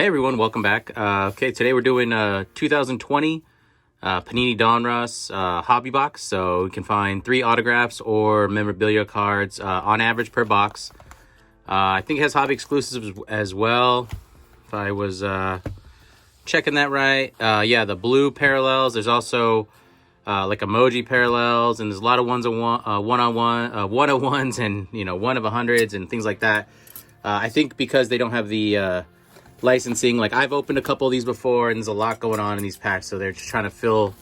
Hey everyone, welcome back. Okay, today we're doing 2020 Panini Donruss hobby box. So you can find 3 autographs or memorabilia cards on average per box. I think it has hobby exclusives as well, if I was checking that right. Yeah, the blue parallels. There's also like emoji parallels, and there's a lot of one-on-ones and, you know, 1 of 100s and things like that. I think because they don't have the licensing, like I've opened a couple of these before, and there's a lot going on in these packs, so they're just trying to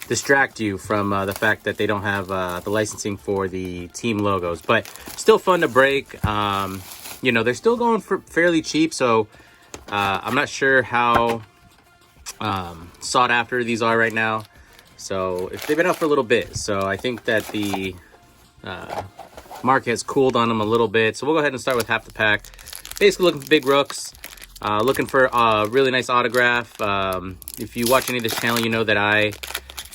distract you from the fact that they don't have the licensing for the team logos. But still fun to break. You know, they're still going for fairly cheap, so I'm not sure how sought after these are right now. So if they've been out for a little bit, so I think that the market has cooled on them a little bit. So we'll go ahead and start with half the pack. Basically looking for big rooks. Looking for a really nice autograph. If you watch any of this channel, you know that I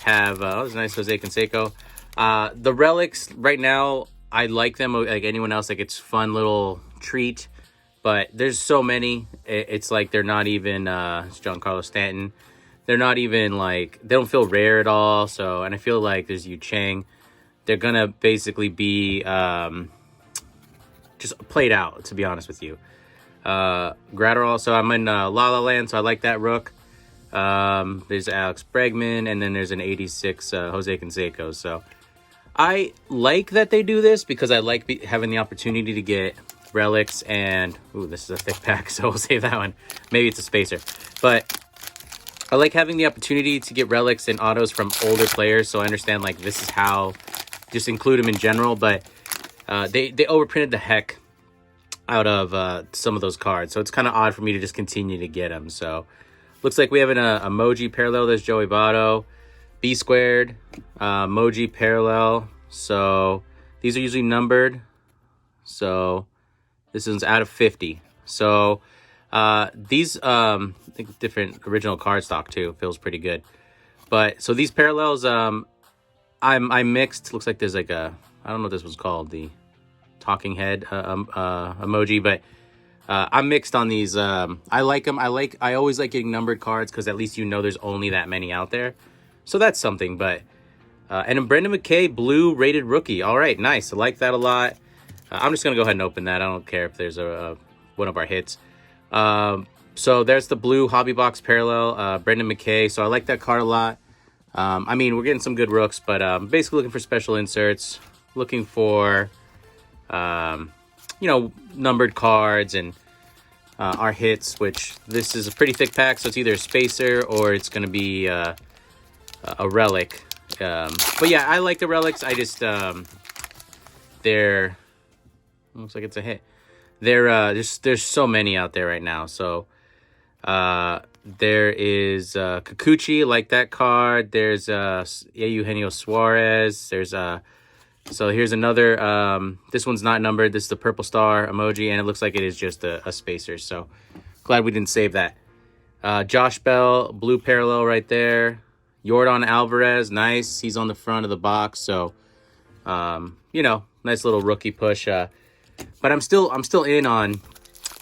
have, oh, it's nice Jose Canseco. The relics, right now, I like them like anyone else. Like, it's a fun little treat. But there's so many. It's like they're not even, it's Giancarlo Stanton. They're not even like, they don't feel rare at all. So, and I feel like there's Yu Chang. They're going to basically be just played out, to be honest with you. Gratterall, so I'm in La La Land, so I like that rook. There's Alex Bregman, and then there's an 86 Jose Canseco. So I like that they do this because I like having the opportunity to get relics. And ooh, this is a thick pack, so we'll save that one. Maybe it's a spacer, but I like having the opportunity to get relics and autos from older players. So I understand, like, this is how, just include them in general, but they overprinted the heck out of some of those cards, so it's kind of odd for me to just continue to get them. So looks like we have an emoji parallel. There's Joey Votto, B squared, emoji parallel. So these are usually numbered, so this is out of 50. So these I think different original card stock too, feels pretty good. But so these parallels, I'm mixed. Looks like there's like a, I don't know what this was called, the talking head emoji, but I'm mixed on these. I like them. I always like getting numbered cards because at least you know there's only that many out there, so that's something. But and a Brendan McKay blue rated rookie. All right, nice. I like that a lot. I'm just gonna go ahead and open that. I don't care if there's a one of our hits. So there's the blue hobby box parallel, Brendan McKay. So I like that card a lot. I mean, we're getting some good rooks, but basically looking for special inserts, looking for you know, numbered cards and our hits, which this is a pretty thick pack, so it's either a spacer or it's going to be a relic. But yeah, I like the relics. I just they're, looks like it's a hit. There's so many out there right now. So there is Kikuchi, like that card. There's Eugenio Suarez. There's so here's another, this one's not numbered. This is the purple star emoji, and it looks like it is just a spacer. So glad we didn't save that. Josh Bell, blue parallel right there. Yordan Alvarez, nice. He's on the front of the box. So, you know, nice little rookie push. But I'm still in on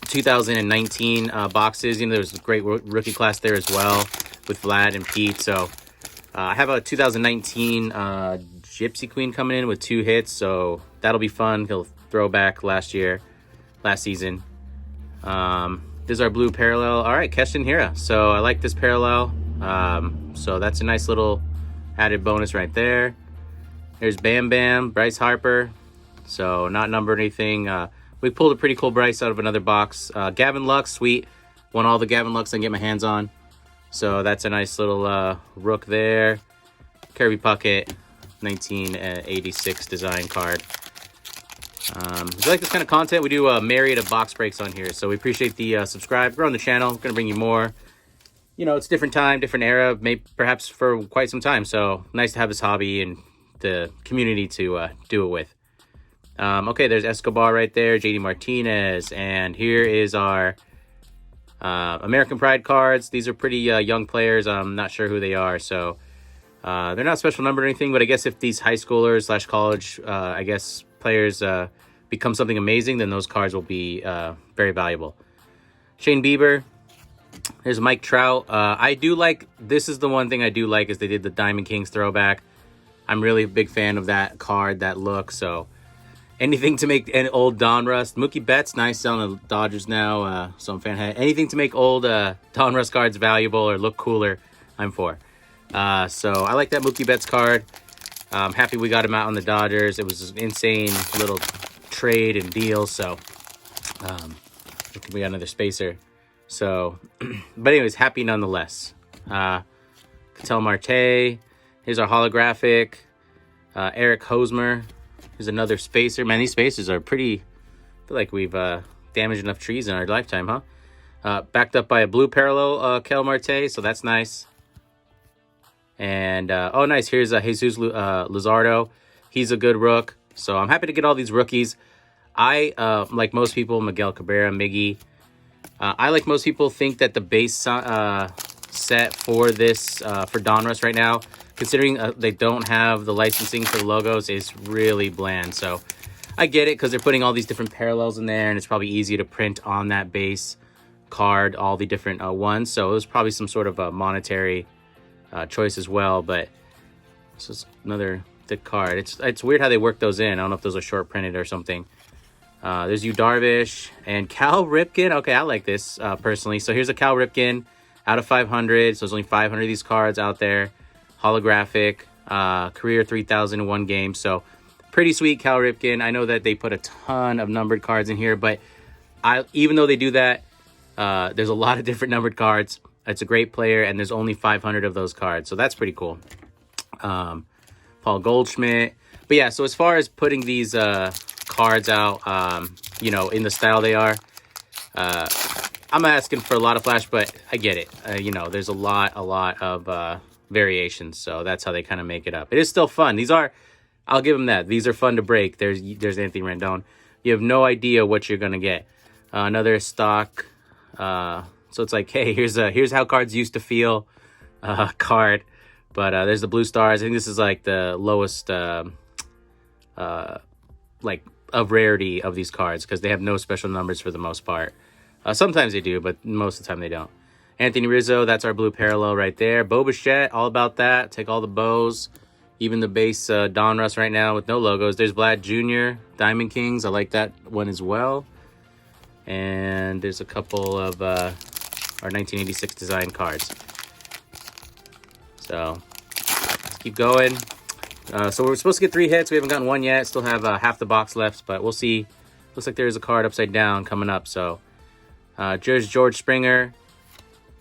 2019 boxes. You know, there's a great rookie class there as well with Vlad and Pete. So I have a 2019 Gypsy Queen coming in with 2 hits, so that'll be fun. He'll throw back last season. This is our blue parallel. All right, Keston Hira. So I like this parallel. So that's a nice little added bonus right there. There's Bam Bam, Bryce Harper. So not numbered or anything. We pulled a pretty cool Bryce out of another box. Gavin Lux, sweet. Won all the Gavin Lux I can get my hands on. So that's a nice little rook there. Kirby Puckett, 1986 design card. If you like this kind of content, we do a myriad of box breaks on here, so we appreciate the subscribe. Grow on the channel. We're gonna bring you more. You know, it's different time, different era, maybe perhaps for quite some time. So nice to have this hobby and the community to do it with. Okay, there's Escobar right there, JD Martinez, and here is our American Pride cards. These are pretty young players. I'm not sure who they are, so they're not special numbered or anything, but I guess if these high schoolers / college, I guess, players become something amazing, then those cards will be very valuable. Shane Bieber, There's Mike Trout. I do like, this is the one thing I do like, is they did the Diamond Kings throwback. I'm really a big fan of that card, that look. So anything to make an old Donruss. Mookie Betts, nice on the Dodgers now. So I'm fan. Anything to make old Donruss cards valuable or look cooler, I'm for. So I like that Mookie Betts card. I'm happy we got him out on the Dodgers. It was an insane little trade and deal. So we got another spacer. So, but anyways, happy nonetheless. Ketel Marte. Here's our holographic. Eric Hosmer. Here's another spacer. Man, these spacers are pretty... I feel like we've damaged enough trees in our lifetime, huh? Backed up by a blue parallel Ketel Marte, so that's nice. And, oh, nice. Here's Jesus Luzardo. He's a good rook. So I'm happy to get all these rookies. I, like most people, Miguel Cabrera, Miggy. I, like most people, think that the base set for this, for Donruss right now, considering they don't have the licensing for the logos, is really bland. So I get it, because they're putting all these different parallels in there, and it's probably easy to print on that base card all the different ones. So it was probably some sort of a monetary choice as well. But this is another thick card. It's weird how they work those in. I don't know if those are short printed or something. There's Yu Darvish and Cal Ripken. Okay, I like this personally. So here's a Cal Ripken out of 500. So there's only 500 of these cards out there. Holographic, career 3,001 games. So pretty sweet Cal Ripken. I know that they put a ton of numbered cards in here, but even though they do that, there's a lot of different numbered cards. It's a great player, and there's only 500 of those cards. So that's pretty cool. Paul Goldschmidt. But yeah, so as far as putting these cards out, you know, in the style they are, I'm asking for a lot of flash, but I get it. You know, there's a lot of variations, so that's how they kind of make it up. It is still fun. These are, I'll give them that. These are fun to break. There's Anthony Rendon. You have no idea what you're gonna get. Another stock. So it's like, hey, here's how cards used to feel. Card, but there's the blue stars. I think this is like the lowest, like of rarity of these cards, because they have no special numbers for the most part. Sometimes they do, but most of the time they don't. Anthony Rizzo, that's our blue parallel right there. Bo Bichette, all about that. Take all the bows, even the base Donruss right now with no logos. There's Vlad Jr., Diamond Kings. I like that one as well. And there's a couple of our 1986 design cards. So let's keep going. So we're supposed to get 3 hits. We haven't gotten one yet. Still have half the box left, but we'll see. Looks like there's a card upside down coming up. So George Springer,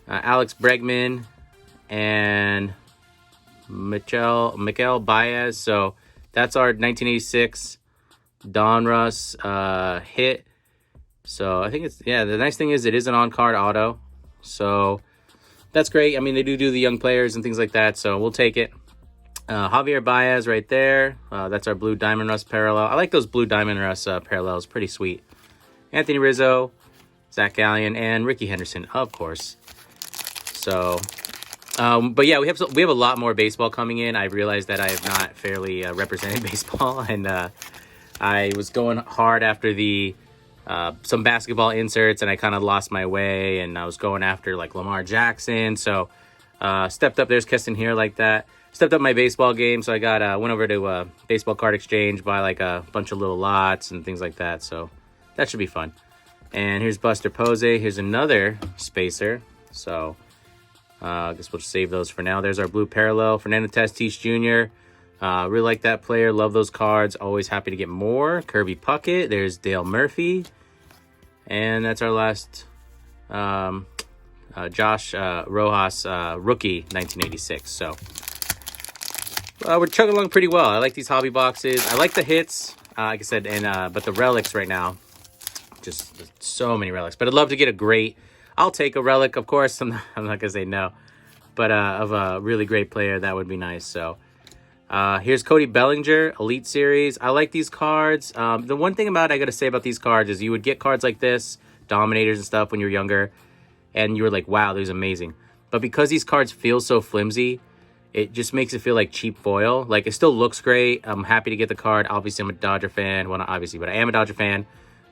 Alex Bregman, and Miguel Baez. So that's our 1986 Donruss hit. So I think it's, yeah, the nice thing is it is an on-card auto. So that's great. I mean, they do the young players and things like that, so we'll take it. Javier Baez right there. That's our blue Diamond Rust parallel. I like those blue Diamond Rust parallels. Pretty sweet. Anthony Rizzo, Zach Gallion, and Ricky Henderson, of course. So, but yeah, we have a lot more baseball coming in. I realized that I have not fairly represented baseball, and I was going hard after the some basketball inserts, and I kind of lost my way, and I was going after like Lamar Jackson. So stepped up. There's Keston here like that. Stepped up my baseball game, so I got went over to Baseball Card Exchange, buy like a bunch of little lots and things like that. So that should be fun. And here's Buster Posey. Here's another spacer. So I guess we'll just save those for now. There's our blue parallel, Fernando Tatis Jr. Really like that player. Love those cards. Always happy to get more. Kirby Puckett. There's Dale Murphy. And that's our last Josh Rojas rookie 1986. So we're chugging along pretty well. I like these hobby boxes. I like the hits, like I said, and but the relics right now, just so many relics. But I'd love to get a great. I'll take a relic, of course. I'm not gonna say no, but of a really great player, that would be nice. So here's Cody Bellinger, Elite Series. I like these cards. The one thing I gotta say about these cards is you would get cards like this, Dominators and stuff, when you were younger, and you were like, wow, these are amazing. But because these cards feel so flimsy, it just makes it feel like cheap foil. Like, it still looks great. I'm happy to get the card. Obviously, I'm a Dodger fan. Well, not obviously, but I am a Dodger fan.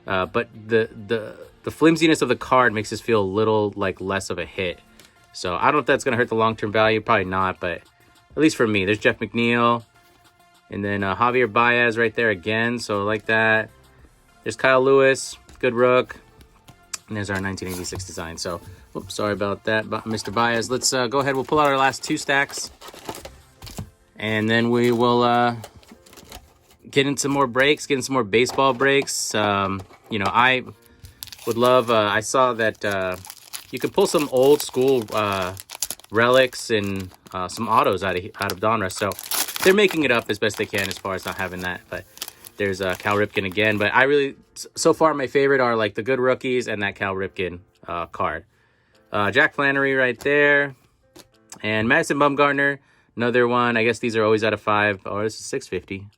But the the flimsiness of the card makes this feel a little like less of a hit. So I don't know if that's going to hurt the long-term value. Probably not, but at least for me. There's Jeff McNeil. And then Javier Baez right there again. So I like that. There's Kyle Lewis. Good rook. And there's our 1986 design. So, oops, sorry about that, Mr. Baez. Let's go ahead. We'll pull out our last 2 stacks. And then we will get into more breaks, get into some more baseball breaks. You know, I would love, I saw that you can pull some old school relics and some autos out of Donruss. So they're making it up as best they can as far as not having that. But there's Cal Ripken again. But I really, so far my favorite are like the good rookies and that Cal Ripken card. Jack Flannery right there. And Madison Bumgarner, another one. I guess these are always out of 5. Oh, this is 650.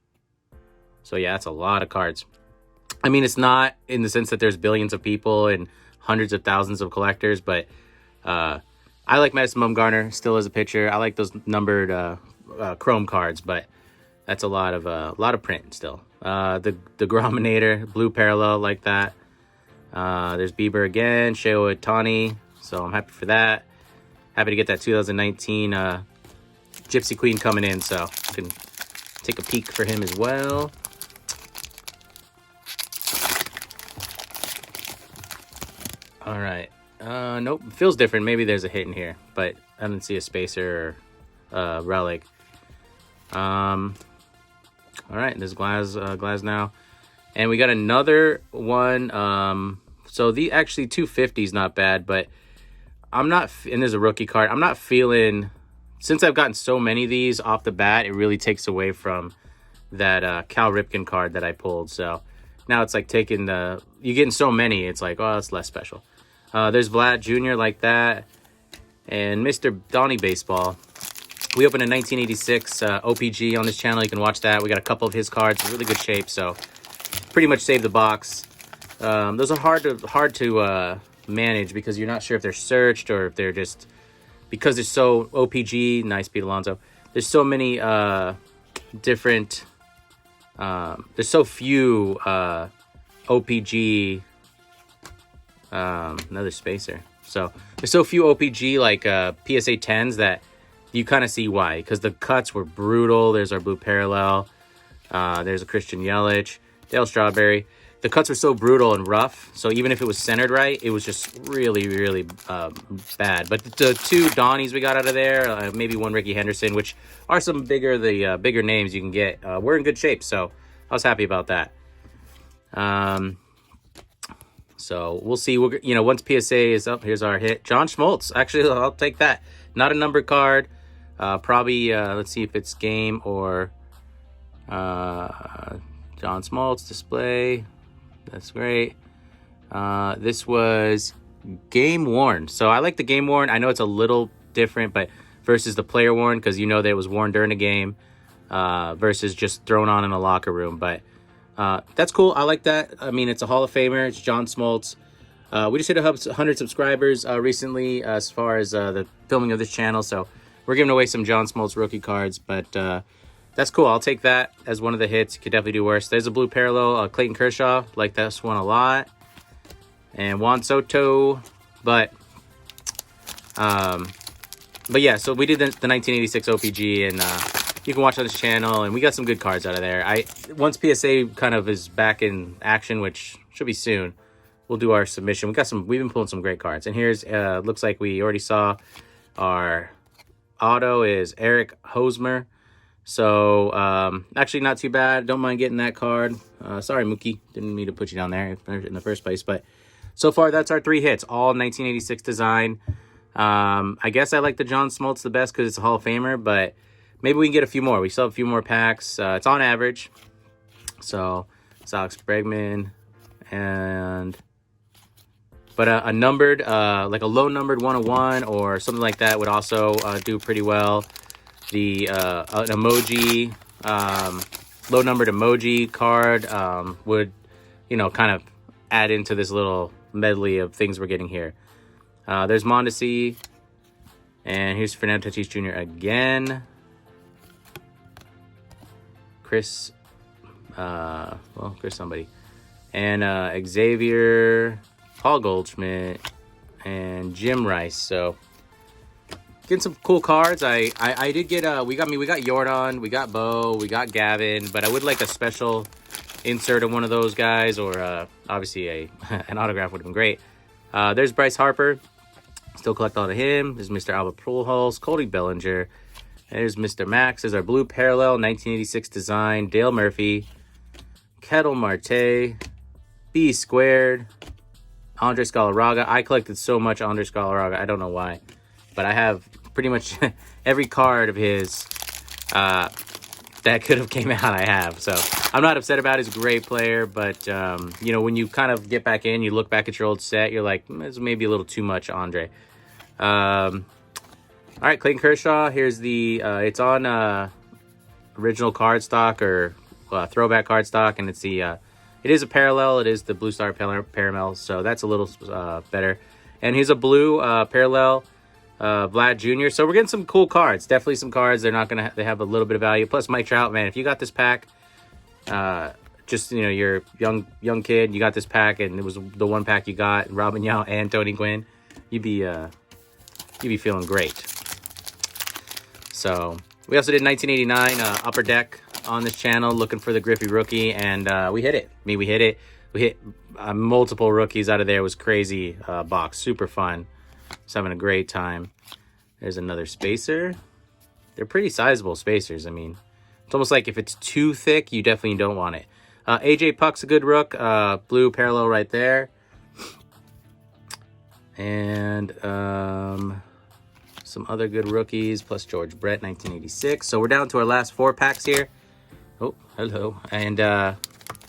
So yeah, that's a lot of cards. I mean, it's not in the sense that there's billions of people and hundreds of thousands of collectors, but I like Madison Bumgarner still as a pitcher. I like those numbered chrome cards, but that's a lot of print still. The Grominator, blue parallel like that. There's Bieber again, Shohei Ohtani. So I'm happy for that. Happy to get that 2019 Gypsy Queen coming in, so I can take a peek for him as well. All right. Nope. Feels different. Maybe there's a hit in here, but I didn't see a spacer or relic. All right. There's glass now, and we got another one. So the actually 250 is not bad, but I'm not. And there's a rookie card. I'm not feeling. Since I've gotten so many of these off the bat, it really takes away from that Cal Ripken card that I pulled. So now it's like taking you're getting so many. It's like, oh, it's less special. There's Vlad Jr. like that. And Mr. Donnie Baseball. We opened a 1986 OPG on this channel. You can watch that. We got a couple of his cards in really good shape. So pretty much saved the box. Those are hard to manage because you're not sure if they're searched or if they're just... Because they're so OPG, nice Pete Alonso. There's so many different... there's so few OPG... another spacer. So there's so few OPG like PSA 10s that you kind of see why. Because the cuts were brutal. There's our blue parallel. There's a Christian Yelich. Dale Strawberry. The cuts were so brutal and rough. So even if it was centered right, it was just really, really bad. But the 2 Donnies we got out of there, maybe 1 Ricky Henderson, which are some bigger names you can get. We're in good shape. So I was happy about that. So we'll see. Once PSA is up, here's our hit. John Schmaltz. Actually, I'll take that. Not a numbered card. Probably, let's see if it's game or John Schmaltz display. That's great. This was game worn. So I like the game worn. I know it's a little different, but versus the player worn, because you know that it was worn during the game versus just thrown on in a locker room. But that's cool. I like that. I mean, it's a Hall of Famer. It's John Smoltz. We just hit 100 subscribers recently as far as the filming of this channel. So we're giving away some John Smoltz rookie cards. But that's cool. I'll take that as one of the hits. You could definitely do worse. There's a blue parallel. Clayton Kershaw. Like this one a lot. And Juan Soto. But yeah, so we did the 1986 OPG, and you can watch on this channel, and we got some good cards out of there. Once PSA kind of is back in action, which should be soon, we'll do our submission. We've been pulling some great cards. And here's looks like we already saw our auto is Eric Hosmer. So actually not too bad. Don't mind getting that card. Sorry, Mookie, didn't mean to put you down there in the first place. But so far, that's our 3 hits, all 1986 design. I guess I like the John Smoltz the best because it's a Hall of Famer, but maybe we can get a few more. We still have a few more packs. It's on average. So it's Alex Bregman. But a numbered, like a low numbered 101 or something like that would also do pretty well. The an emoji, low numbered emoji card would, kind of add into this little medley of things we're getting here. There's Mondesi. And here's Fernando Tatis Jr. again. Chris somebody. And Xavier Paul Goldschmidt, and Jim Rice. So getting some cool cards. I did get we got Jordan, we got Bo, we got Gavin, but I would like a special insert of one of those guys, or obviously an autograph would have been great. There's Bryce Harper. Still collect all of him. There's Mr. Albert Pujols, Cody Bellinger. There's Mr. Max. There's our blue parallel 1986 design. Dale Murphy, Kettle Marte, B Squared, Andres Galarraga. I collected so much Andres Galarraga. I don't know why, but I have pretty much every card of his that could have came out. I have, so I'm not upset about it. He's a great player, but you know, when you kind of get back in, you look back at your old set, you're like, it's maybe a little too much, Andre. All right, Clayton Kershaw. Here's the it's on original cardstock or throwback cardstock, and it's the it is a parallel. It is the Blue Star Paramel, so that's a little better. And here's a blue parallel Vlad Jr. So we're getting some cool cards. Definitely some cards. They're not gonna they have a little bit of value. Plus Mike Trout, man. If you got this pack, just you know, you're young kid, you got this pack, and it was the one pack you got, Robin Yount and Tony Gwynn, you'd be feeling great. So we also did 1989 Upper Deck on this channel, looking for the Griffey rookie, and we hit it. We hit it. We hit multiple rookies out of there. It was crazy box, super fun. Just having a great time. There's another spacer. They're pretty sizable spacers. I mean, it's almost like if it's too thick, you definitely don't want it. AJ Puck's a good rook. Blue parallel right there. And some other good rookies, plus George Brett, 1986. So we're down to our last 4 packs here. Oh, hello. And sorry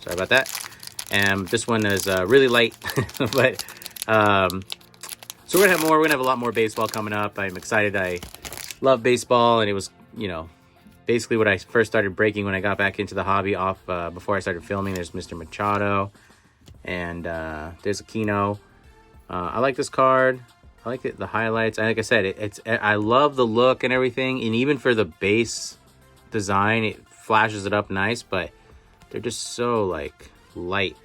about that. And this one is really light, but so we're gonna have more. We're gonna have a lot more baseball coming up. I'm excited. I love baseball, and it was, you know, basically what I first started breaking when I got back into the hobby off before I started filming. There's Mr. Machado, and there's Aquino. I like this card. I like the highlights. Like I said, I love the look and everything, and even for the base design, it flashes it up nice, but they're just so like light.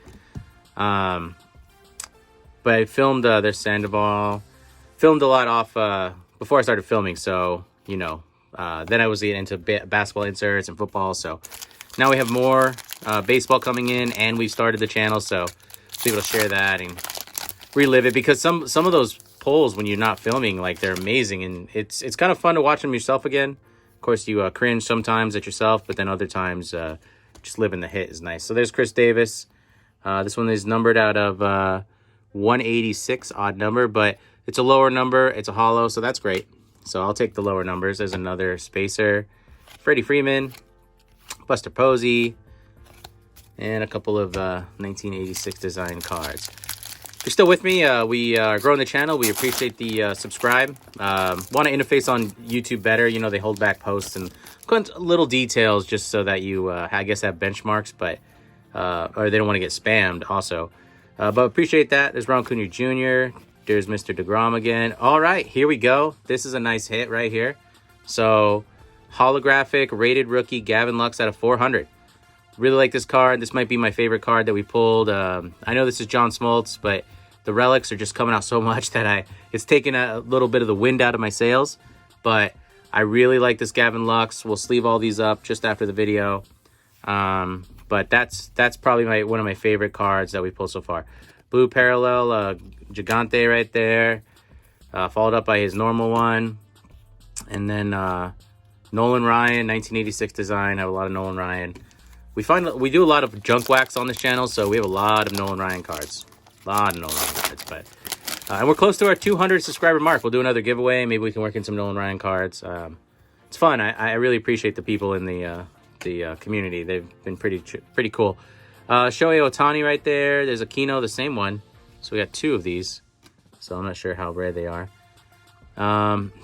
But I filmed their Sandoval, filmed a lot off before I started filming, so you know, then I was getting into basketball inserts and football. So now we have more baseball coming in, and we've started the channel, so be able to share that and relive it, because some of those pulls when you're not filming, like, they're amazing, and it's kind of fun to watch them yourself again. Of course, you cringe sometimes at yourself, but then other times just living the hit is nice. So there's Chris Davis. This one is numbered out of 186, odd number, but it's a lower number. It's a hollow, so that's great. So I'll take the lower numbers. There's another spacer, Freddie Freeman, Buster Posey, and a couple of 1986 design cards. If you're still with me, we are growing the channel. We appreciate the subscribe. Want to interface on YouTube better. You know, they hold back posts and little details just so that you, I guess, have benchmarks, but or they don't want to get spammed also. But appreciate that. There's Ron Cunha Jr. There's Mr. DeGrom again. All right, here we go. This is a nice hit right here. So, holographic rated rookie Gavin Lux out of 400. Really like this card. This might be my favorite card that we pulled. I know this is John Smoltz, but the relics are just coming out so much that it's taken a little bit of the wind out of my sails. But I really like this Gavin Lux. We'll sleeve all these up just after the video. But that's probably one of my favorite cards that we pulled so far. Blue parallel Gigante right there, followed up by his normal one, and then Nolan Ryan, 1986 design. I have a lot of Nolan Ryan. We do a lot of junk wax on this channel, so we have a lot of Nolan Ryan cards. But and we're close to our 200 subscriber mark. We'll do another giveaway. Maybe we can work in some Nolan Ryan cards. It's fun. I really appreciate the people in the community. They've been pretty cool. Shohei Ohtani right there. There's Aquino, the same one. So we got 2 of these. So I'm not sure how rare they are.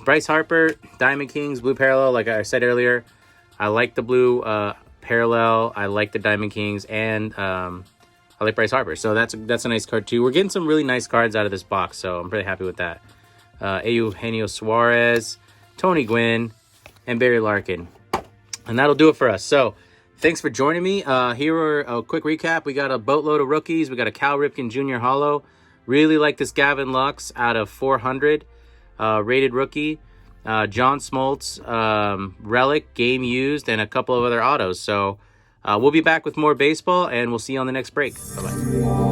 Bryce Harper, Diamond Kings, blue parallel. Like I said earlier, I like the blue parallel. I like the Diamond Kings, and I like Bryce Harper. So that's a nice card too. We're getting some really nice cards out of this box, so I'm pretty happy with that. Eugenio Suarez, Tony Gwynn, and Barry Larkin. And that'll do it for us. So thanks for joining me. Here are a quick recap. We got a boatload of rookies. We got a Cal Ripken Jr. Hollow. Really like this Gavin Lux out of 400, rated rookie. John Smoltz, Relic, game used, and a couple of other autos. So we'll be back with more baseball, and we'll see you on the next break. Bye-bye.